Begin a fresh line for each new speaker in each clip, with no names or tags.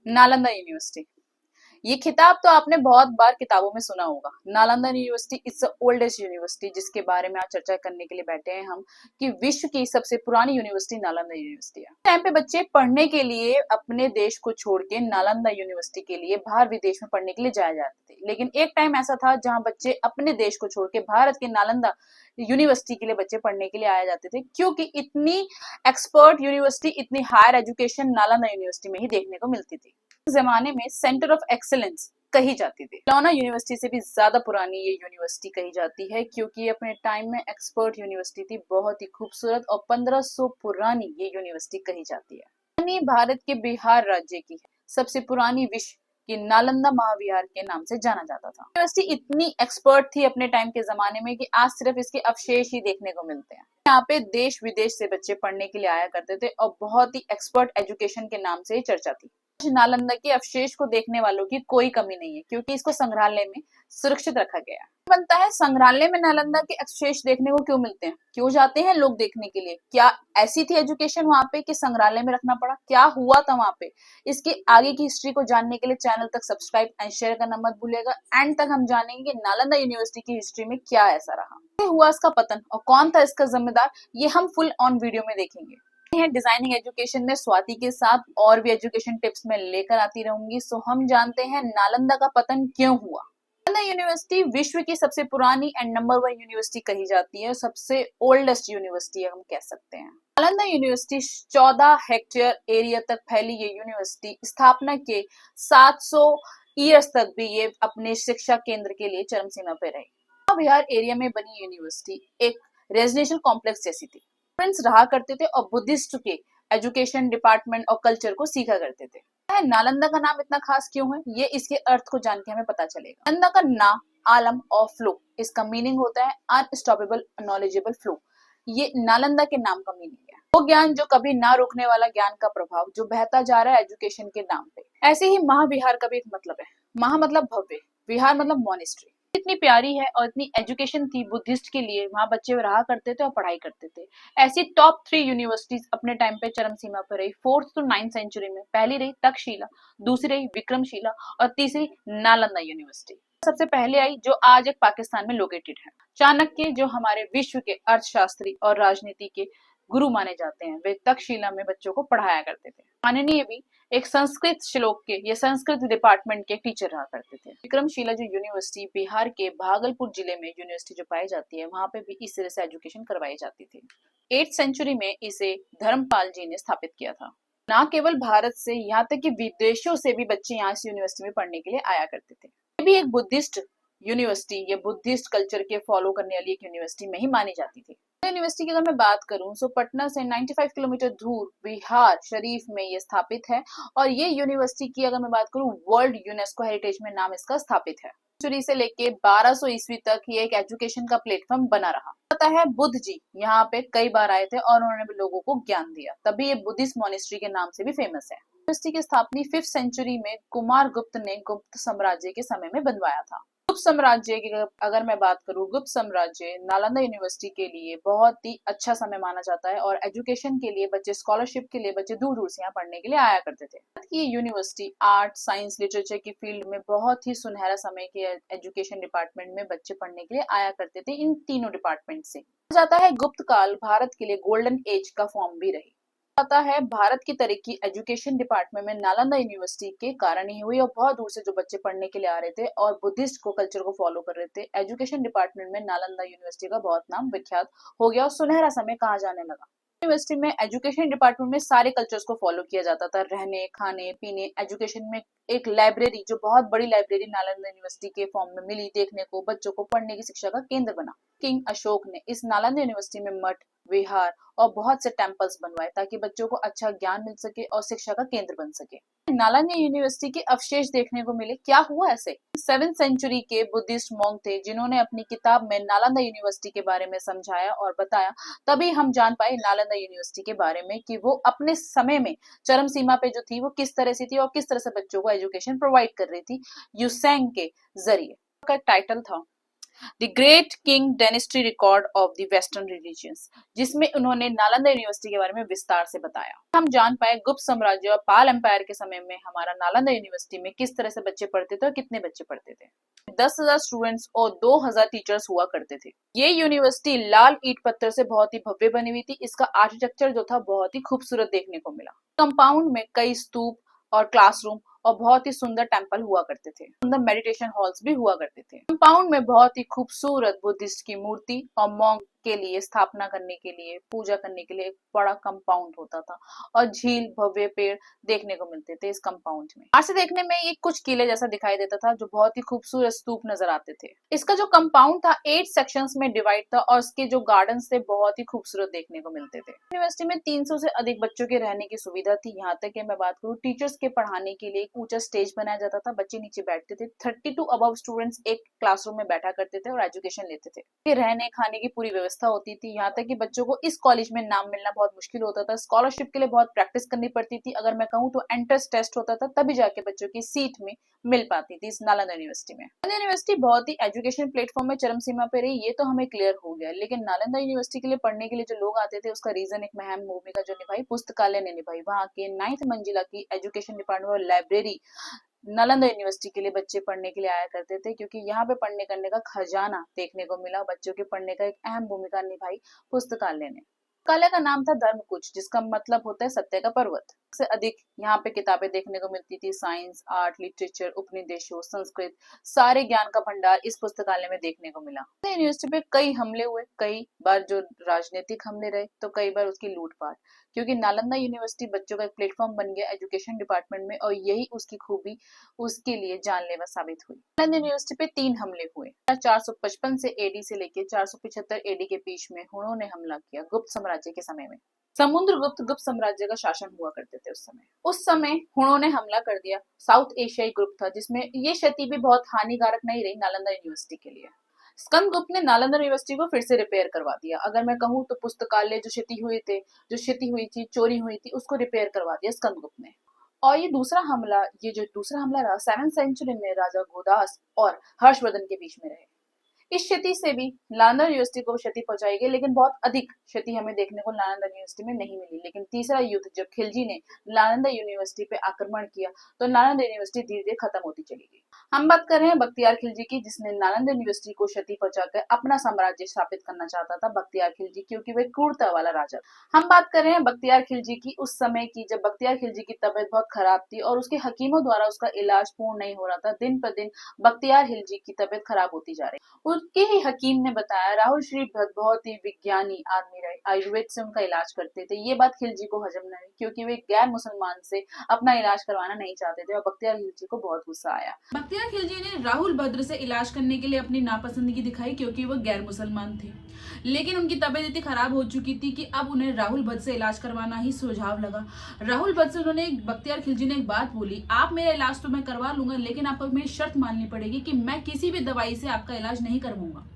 Nalanda university. ये खिताब तो आपने बहुत बार किताबों में सुना होगा। Nalanda university is the oldest university, जिसके बारे में आज चर्चा करने के लिए बैठे हैं हम कि विश्व की सबसे पुरानी यूनिवर्सिटी नालंदा यूनिवर्सिटी है। टाइम पे बच्चे पढ़ने के लिए अपने देश को छोड़ के नालंदा यूनिवर्सिटी के लिए बाहर विदेश में पढ़ने के लिए जाए जाते थे, लेकिन एक टाइम ऐसा था जहां बच्चे अपने देश को छोड़ के भारत के नालंदा यूनिवर्सिटी के लिए बच्चे पढ़ने के लिए आए जाते थे, क्योंकि इतनी एक्सपर्ट यूनिवर्सिटी, इतनी हायर एजुकेशन नालंदा यूनिवर्सिटी में ही देखने को मिलती थी। जमाने में सेंटर ऑफ एक्सीलेंस कही जाती थी। लौना यूनिवर्सिटी से भी ज्यादा पुरानी ये यूनिवर्सिटी कही जाती है, क्योंकि ये अपने टाइम में एक्सपर्ट यूनिवर्सिटी थी, बहुत ही खूबसूरत, और 1500 पुरानी ये यूनिवर्सिटी कही जाती है। भारत के बिहार राज्य की है, सबसे पुरानी विश्व की नालंदा महाविहार के नाम से जाना जाता था। यूनिवर्सिटी इतनी एक्सपर्ट थी अपने टाइम के जमाने में कि आज सिर्फ इसके अवशेष ही देखने को मिलते हैं। यहाँ पे देश विदेश से बच्चे पढ़ने के लिए आया करते थे और बहुत ही एक्सपर्ट एजुकेशन के नाम से ही चर्चा थी। नालंदा के अवशेष को देखने वालों की कोई कमी नहीं है, क्योंकि इसको संग्रहालय में सुरक्षित रखा गया है। बनता है संग्रहालय में नालंदा के अवशेष देखने को क्यों मिलते हैं, क्यों जाते हैं लोग देखने के लिए? क्या ऐसी थी एजुकेशन वहां पे कि संग्रहालय में रखना पड़ा? क्या हुआ था वहां पे? इसके आगे की हिस्ट्री को जानने के लिए चैनल तक सब्सक्राइब एंड शेयर करना मत भूलिएगा। एंड तक हम जानेंगे नालंदा यूनिवर्सिटी की हिस्ट्री में क्या ऐसा रहा, हुआ इसका पतन और कौन था इसका जिम्मेदार, ये हम फुल ऑन वीडियो में देखेंगे। डिजाइनिंग एजुकेशन में स्वाति के साथ और भी एजुकेशन टिप्स में लेकर आती रहूंगी। सो हम जानते हैं नालंदा का पतन क्यों हुआ। नालंदा यूनिवर्सिटी विश्व की सबसे पुरानी एंड नंबर 1 यूनिवर्सिटी कही जाती है, सबसे ओल्डेस्ट यूनिवर्सिटी हम कह सकते हैं। नालंदा यूनिवर्सिटी 14 हेक्टेयर एरिया तक फैली ये यूनिवर्सिटी स्थापना के 700 ईयर्स तक भी ये अपने शिक्षा केंद्र के लिए चरम सीमा पे रही। बिहार एरिया में बनी यूनिवर्सिटी एक रेजिडेंशियल कॉम्प्लेक्स जैसी थी। स्टूडेंट्स रहा करते थे और बुद्धिस्ट के एजुकेशन डिपार्टमेंट और कल्चर को सीखा करते थे। नालंदा का नाम इतना खास क्यों है, ये इसके अर्थ को जान के हमें पता चलेगा। नालंदा का ना आलम और फ्लो, इसका मीनिंग होता है अनस्टॉपेबल नॉलेजेबल फ्लो। ये नालंदा के नाम का मीनिंग है, वो ज्ञान जो कभी ना रुकने वाला, ज्ञान का प्रभाव जो बहता जा रहा है एजुकेशन के नाम पे। ऐसे ही महाविहार का भी एक मतलब है। महा मतलब भव्य, विहार मतलब मॉनेस्ट्री। इतनी प्यारी है और इतनी एजुकेशन थी बुद्धिस्ट के लिए, वहां बच्चे रहा करते थे और पढ़ाई करते थे। ऐसी टॉप 3 यूनिवर्सिटीज अपने टाइम पे चरम सीमा पर रही। 4th to 9th सेंचुरी में पहली रही तक्षशिला, दूसरी रही विक्रमशिला और तीसरी नालंदा यूनिवर्सिटी सबसे पहले आई, जो आज एक पाकिस्तान में लोकेटेड है। चाणक्य जो हमारे विश्व के अर्थशास्त्री और राजनीति के गुरु माने जाते हैं, वे तक्षशिला में बच्चों को पढ़ाया करते थे। माननीय भी एक संस्कृत श्लोक के या संस्कृत डिपार्टमेंट के टीचर रहा करते थे। विक्रमशिला जो यूनिवर्सिटी बिहार के भागलपुर जिले में यूनिवर्सिटी जो पाई जाती है, वहां पे भी इस तरह से एजुकेशन करवाई जाती थी। 8th सेंचुरी में इसे धर्मपाल जी ने स्थापित किया था। न केवल भारत से, यहाँ तक कि विदेशों से भी बच्चे यहाँ इस यूनिवर्सिटी में पढ़ने के लिए आया करते थे। ये भी एक बुद्धिस्ट यूनिवर्सिटी, ये बुद्धिस्ट कल्चर के फॉलो करने वाली एक यूनिवर्सिटी में ही मानी जाती थी। यूनिवर्सिटी की अगर मैं बात करूं तो पटना से 95 किलोमीटर दूर बिहार शरीफ में ये स्थापित है, और ये यूनिवर्सिटी की अगर मैं बात करूं वर्ल्ड यूनेस्को हेरिटेज में नाम इसका स्थापित है। सेंचुरी से लेके 1200 ईस्वी तक ये एक एजुकेशन का प्लेटफॉर्म बना रहा। पता है बुद्ध जी यहाँ पे कई बार आए थे और उन्होंने भी लोगों को ज्ञान दिया, तभी ये बुद्धिस्ट मॉनेस्ट्री के नाम से भी फेमस है। यूनिवर्सिटी की स्थापना 5th सेंचुरी में कुमार गुप्त ने गुप्त साम्राज्य के समय में बनवाया था। गुप्त साम्राज्य की अगर मैं बात करूं, गुप्त साम्राज्य नालंदा यूनिवर्सिटी के लिए बहुत ही अच्छा समय माना जाता है, और एजुकेशन के लिए बच्चे, स्कॉलरशिप के लिए बच्चे दूर दूर से यहाँ पढ़ने के लिए आया करते थे। ये यूनिवर्सिटी आर्ट, साइंस, लिटरेचर की फील्ड में बहुत ही सुनहरा समय के एजुकेशन डिपार्टमेंट में बच्चे पढ़ने के लिए आया करते थे। इन तीनों डिपार्टमेंट से जाता है गुप्त काल भारत के लिए गोल्डन एज का फॉर्म भी रही। आता है भारत की तरक्की एजुकेशन डिपार्टमेंट में नालंदा यूनिवर्सिटी के कारण ही हुई, और बहुत दूर से जो बच्चे पढ़ने के लिए आ रहे थे और बुद्धिस्ट को कल्चर को फॉलो कर रहे थे, एजुकेशन डिपार्टमेंट में नालंदा यूनिवर्सिटी का बहुत नाम विख्यात हो गया और सुनहरा समय कहा जाने लगा। यूनिवर्सिटी में एजुकेशन डिपार्टमेंट में सारे कल्चर्स को फॉलो किया जाता था, रहने, खाने, पीने। एजुकेशन में एक लाइब्रेरी, जो बहुत बड़ी लाइब्रेरी नालंदा यूनिवर्सिटी के फॉर्म में मिली देखने को, बच्चों को पढ़ने की शिक्षा का केंद्र बना। किंग अशोक ने इस नालंदा यूनिवर्सिटी में मठ, विहार और बहुत से टेम्पल्स बनवाए, ताकि बच्चों को अच्छा ज्ञान मिल सके और शिक्षा का केंद्र बन सके। नालंदा यूनिवर्सिटी के अवशेष देखने को मिले। क्या हुआ ऐसे? 7th सेंचुरी के बुद्धिस्ट मॉन्क थे, जिन्होंने अपनी किताब में नालंदा यूनिवर्सिटी के बारे में समझाया और बताया, तभी हम जान पाए नालंदा यूनिवर्सिटी के बारे में कि वो अपने समय में चरम सीमा पे जो थी वो किस तरह से थी और किस तरह से बच्चों को एजुकेशन प्रोवाइड कर रही थी यूसेंग के जरिए। का टाइटल था the great king dynasty record of the western religions, जिसमें उन्होंने नालंदा यूनिवर्सिटी के बारे में विस्तार से बताया। हम जान पाए गुप्त साम्राज्य और पाल एम्पायर के समय में हमारा नालंदा यूनिवर्सिटी में किस तरह से बच्चे पढ़ते थे और कितने बच्चे पढ़ते थे। 10,000 स्टूडेंट्स और 2,000 टीचर्स हुआ करते थे। ये यूनिवर्सिटी लाल ईंट पत्थर से बहुत ही भव्य बनी हुई थी। इसका आर्किटेक्चर जो था बहुत ही खूबसूरत देखने को मिला। कंपाउंड में कई स्तूप और क्लासरूम और बहुत ही सुंदर टेंपल हुआ करते थे। सुंदर मेडिटेशन हॉल्स भी हुआ करते थे। कंपाउंड में बहुत ही खूबसूरत बुद्धिस्ट की मूर्ति और मॉन्क के लिए स्थापना करने के लिए, पूजा करने के लिए एक बड़ा कंपाउंड होता था और झील, भव्य पेड़ देखने को मिलते थे इस कंपाउंड में। बाहर से देखने में ये कुछ किले जैसा दिखाई देता था जो बहुत ही खूबसूरत स्तूप नजर आते थे। इसका जो कंपाउंड था 8 सेक्शंस में डिवाइड था और इसके जो गार्डन थे बहुत ही खूबसूरत देखने को मिलते थे। यूनिवर्सिटी में 300 से अधिक बच्चों के रहने की सुविधा थी। यहाँ तक कि मैं बात करूँ, टीचर्स के पढ़ाने के लिए एक ऊंचा स्टेज बनाया जाता था। बच्चे नीचे बैठते थे। 32 अबव स्टूडेंट्स एक क्लासरूम में बैठा करते थे और एजुकेशन लेते थे। रहने खाने की पूरी व्यवस्था होती थी। यहाँ तक कि बच्चों को इस कॉलेज में नाम मिलना बहुत मुश्किल होता था। स्कॉलरशिप के लिए बहुत प्रैक्टिस करनी पड़ती थी। अगर मैं कहूँ तो एंट्रेंस टेस्ट होता था, तभी जाके बच्चों की सीट में मिल पाती थी इस नालंदा यूनिवर्सिटी में। नालंदा यूनिवर्सिटी बहुत ही एजुकेशन प्लेटफॉर्म में चरम सीमा पे रही, ये तो हमें क्लियर हो गया। लेकिन नालंदा यूनिवर्सिटी के लिए पढ़ने के लिए जो लोग आते थे, उसका रीजन एक अहम भूमिका जो निभाई पुस्तकालय ने निभाई। वहाँ के 9th मंजिला की एजुकेशन डिपार्टमेंट और लाइब्रेरी नालंदा यूनिवर्सिटी के लिए बच्चे पढ़ने के लिए आया करते थे, क्योंकि यहाँ पे पढ़ने करने का खजाना देखने को मिला। बच्चों के पढ़ने का एक अहम भूमिका निभाई पुस्तकालय ने। पुस्तकालय का नाम था धर्मकुच, जिसका मतलब होता है सत्य का पर्वत। से अधिक यहाँ पे किताबें देखने को मिलती थी। साइंस, आर्ट, लिटरेचर, उपनिदेशों, संस्कृत, सारे ज्ञान का भंडार इस पुस्तकालय में देखने को मिला। यूनिवर्सिटी पे कई हमले हुए, कई बार जो राजनीतिक हमले रहे तो कई बार उसकी लूटपाट, क्योंकि नालंदा यूनिवर्सिटी बच्चों का एक प्लेटफॉर्म बन गया एजुकेशन डिपार्टमेंट में, और यही उसकी खूबी उसके लिए जानलेवा साबित हुई। नालंदा यूनिवर्सिटी पे 3 हमले हुए। 455 से एडी से लेकर 475 एडी के बीच में हुणों ने हमला किया गुप्त साम्राज्य के समय में। समुद्रगुप्त गुप्त साम्राज्य का शासन हुआ करते थे उस समय हुणों ने हमला कर दिया। साउथ एशियाई ग्रुप था, जिसमें ये क्षति भी बहुत हानिकारक नहीं रही नालंदा यूनिवर्सिटी के लिए। स्कंदगुप्त ने नालंदा यूनिवर्सिटी को फिर से रिपेयर करवा दिया। अगर मैं कहूँ तो पुस्तकालय जो क्षति हुई थी, चोरी हुई थी, उसको रिपेयर करवा दिया स्कंदगुप्त ने। और ये दूसरा हमला रहा 7th सेंचुरी में राजा गोदास और हर्षवर्धन के बीच में रहे। इस क्षति से भी नालंदा यूनिवर्सिटी को क्षति पहुंचाई गई, लेकिन बहुत अधिक क्षति हमें देखने को नालंदा यूनिवर्सिटी में नहीं मिली। लेकिन तीसरा युद्ध जब खिलजी ने नालंदा यूनिवर्सिटी पे आक्रमण किया तो नालंदा यूनिवर्सिटी धीरे धीरे खत्म होती चली गई। हम बात कर रहे हैं बख्तियार खिलजी की, जिसने नालंदा यूनिवर्सिटी को क्षति पहुंचाकर अपना साम्राज्य स्थापित करना चाहता था। बख्तियार खिलजी, क्योंकि वह क्रूरता वाला राजा। हम बात कर रहे हैं बख्तियार खिलजी की उस समय की, जब बख्तियार खिलजी की तबीयत बहुत खराब थी और उसके हकीमों द्वारा उसका इलाज पूर्ण नहीं हो रहा था। दिन पर दिन बख्तियार खिलजी की तबीयत खराब होती जा रही। उनके ही हकीम ने बताया, राहुल श्री भट्ट बहुत ही विज्ञानी आदमी रहे, आयुर्वेद से उनका इलाज करते थे। ये बात खिलजी को हजम नहीं, क्योंकि वे गैर मुसलमान से अपना इलाज करवाना नहीं चाहते थे और बख्तियार खिलजी को बहुत गुस्सा आया।
बख्तियार खिलजी ने राहुल भद्र से इलाज करने के लिए अपनी नापसंदगी दिखाई, क्योंकि वो गैर मुसलमान थे। लेकिन उनकी तबीयत इतनी खराब हो चुकी थी कि अब उन्हें राहुल भद्र से इलाज करवाना ही सुझाव लगा। राहुल भद्र से उन्होंने बख्तियार खिलजी ने एक बात बोली, आप मेरा इलाज तो मैं करवा लूंगा, लेकिन आपको मेरी शर्त माननी पड़ेगी कि मैं किसी भी दवाई से आपका इलाज नहीं करवाऊंगा।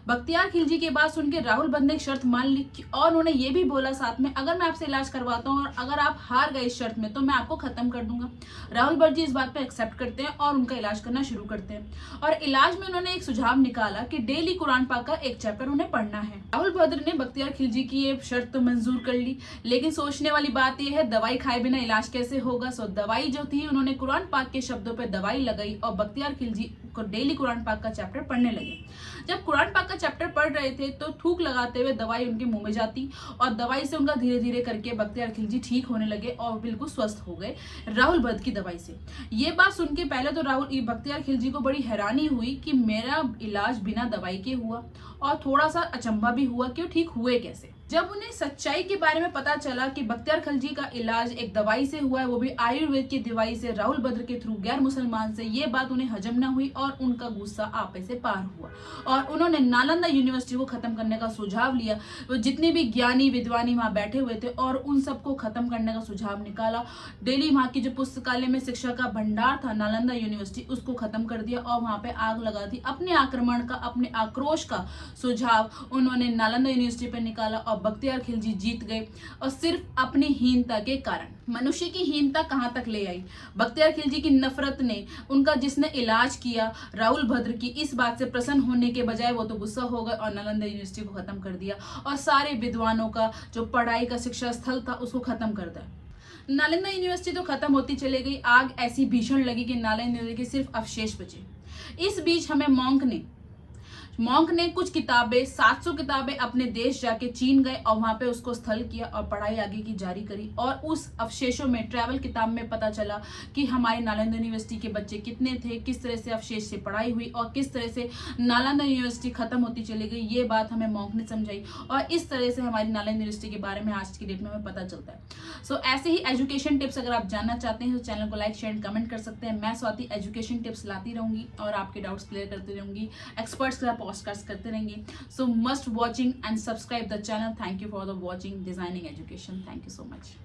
बख्तियार खिलजी के बात सुन के राहुल भद्र ने एक शर्त मान ली और उन्होंने ये भी बोला साथ में, अगर मैं आपसे इलाज करवाता हूँ और अगर आप हार गए इस शर्त में तो मैं आपको खत्म कर दूंगा। राहुल भद्र जी इस बात पे एक्सेप्ट करते हैं और उनका इलाज करना शुरू करते हैं। और इलाज में उन्होंने एक सुझाव निकाला कि डेली कुरान पाक का एक चैप्टर उन्हें पढ़ना है। राहुल भद्र ने बख्तियार खिलजी की ये शर्त तो मंजूर कर ली, लेकिन सोचने वाली बात यह है, दवाई खाए बिना इलाज कैसे होगा। सो दवाई जो थी, उन्होंने कुरान पाक के शब्दों पर दवाई लगाई और बख्तियार खिलजी को डेली कुरान पाक का चैप्टर पढ़ने लगे। जब कुरान पाक का चैप्टर पढ़ रहे थे तो थूक लगाते हुए दवाई उनके मुंह में जाती और दवाई से उनका धीरे धीरे करके बख्तियार खिलजी ठीक होने लगे और बिल्कुल स्वस्थ हो गए राहुल भद्र की दवाई से। ये बात सुन के पहले तो बख्तियार खिलजी को बड़ी हैरानी हुई कि मेरा इलाज बिना दवाई के हुआ, और थोड़ा सा अचंभा भी हुआ कि वो ठीक हुए कैसे। जब उन्हें सच्चाई के बारे में पता चला कि बख्तियार खिलजी का इलाज एक दवाई से हुआ है, वो भी आयुर्वेद की दवाई से, राहुल भद्र के थ्रू, गैर मुसलमान से, ये बात उन्हें हजम न हुई और उनका गुस्सा आपे से पार हुआ और उन्होंने नालंदा यूनिवर्सिटी को खत्म करने का सुझाव लिया। वो जितने भी ज्ञानी विद्वानी वहां बैठे हुए थे और उन सबको खत्म करने का सुझाव निकाला। डेली वहां की जो पुस्तकालय में शिक्षा का भंडार था नालंदा यूनिवर्सिटी, उसको खत्म कर दिया और वहां पे आग लगा दी। अपने आक्रमण का, अपने आक्रोश का सुझाव उन्होंने नालंदा यूनिवर्सिटी पर निकाला और और बख्तियार खिलजी जीत गए, और सिर्फ अपनी हीनता के कारण। मनुष्य की हीनता कहाँ तक ले आई? बख्तियार खिलजी की नफरत ने, उनका जिसने इलाज किया राहुल भद्र की, इस बात से प्रसन्न होने के बजाय वो तो गुस्सा हो गए और नालंदा यूनिवर्सिटी को खत्म कर दिया और सारे विद्वानों का जो पढ़ाई का शिक्षा स्थल था उसको खत्म कर दिया। नालंदा यूनिवर्सिटी तो खत्म होती चली गई, आग ऐसी भीषण लगी कि नालंदा यूनिवर्सिटी के सिर्फ अवशेष बचे। इस बीच हमें मॉन्क ने कुछ किताबें, 700 किताबें अपने देश जाके चीन गए और वहां पे उसको स्थल किया और पढ़ाई आगे की जारी करी। और उस अवशेषों में, ट्रैवल किताब में पता चला कि हमारी नालंदा यूनिवर्सिटी के बच्चे कितने थे, किस तरह से अवशेष से पढ़ाई हुई और किस तरह से नालंदा यूनिवर्सिटी खत्म होती चली गई। ये बात हमें मॉन्क ने समझाई और इस तरह से हमारी नालंदा यूनिवर्सिटी के बारे में आज की डेट में हमें पता चलता है। सो ऐसे ही एजुकेशन टिप्स अगर आप जानना चाहते हैं तो चैनल को लाइक, शेयर, कमेंट कर सकते हैं। मैं स्वाति एजुकेशन टिप्स लाती रहूंगी और आपके डाउट्स क्लियर करती रहूंगी, एक्सपर्ट्स के साथ पॉडकास्ट करते रहेंगे। So must watching and subscribe the channel. Thank you for the watching Designing Education. Thank you so much.